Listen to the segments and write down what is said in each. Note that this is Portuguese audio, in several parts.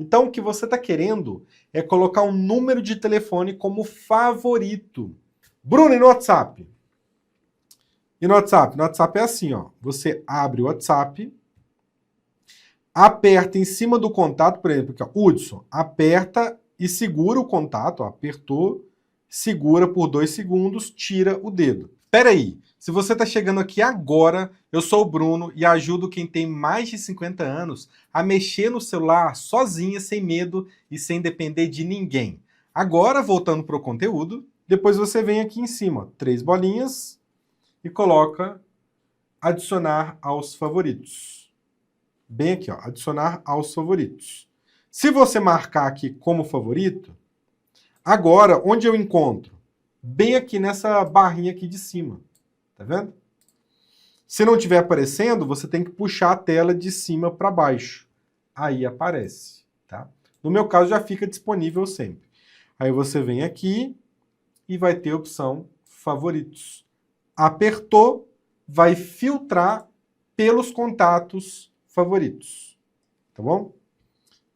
Então, o que você está querendo é colocar um número de telefone como favorito. Bruno, e no WhatsApp? E no WhatsApp? No WhatsApp é assim, ó. Você abre o WhatsApp, aperta em cima do contato, por exemplo, aqui, ó, Hudson, aperta e segura o contato, ó, apertou, segura por 2 segundos, tira o dedo. Peraí, se você está chegando aqui agora, eu sou o Bruno e ajudo quem tem mais de 50 anos a mexer no celular sozinha, sem medo e sem depender de ninguém. Agora, voltando para o conteúdo, depois você vem aqui em cima, 3 bolinhas e coloca adicionar aos favoritos. Bem aqui, ó, adicionar aos favoritos. Se você marcar aqui como favorito, agora, onde eu encontro? Bem aqui nessa barrinha aqui de cima. Tá vendo? Se não estiver aparecendo, você tem que puxar a tela de cima para baixo. Aí aparece, tá? No meu caso, já fica disponível sempre. Aí você vem aqui e vai ter a opção favoritos. Apertou, vai filtrar pelos contatos favoritos, tá bom?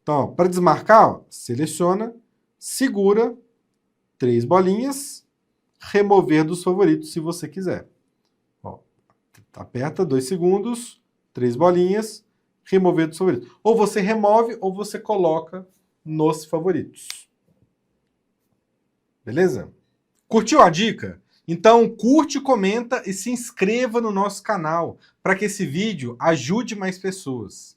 Então, para desmarcar, ó, seleciona, segura, 3 bolinhas, remover dos favoritos se você quiser. Ó, aperta 2 segundos, 3 bolinhas, remover dos favoritos. Ou você remove ou você coloca nos favoritos. Beleza? Curtiu a dica? Então curte, comenta e se inscreva no nosso canal para que esse vídeo ajude mais pessoas.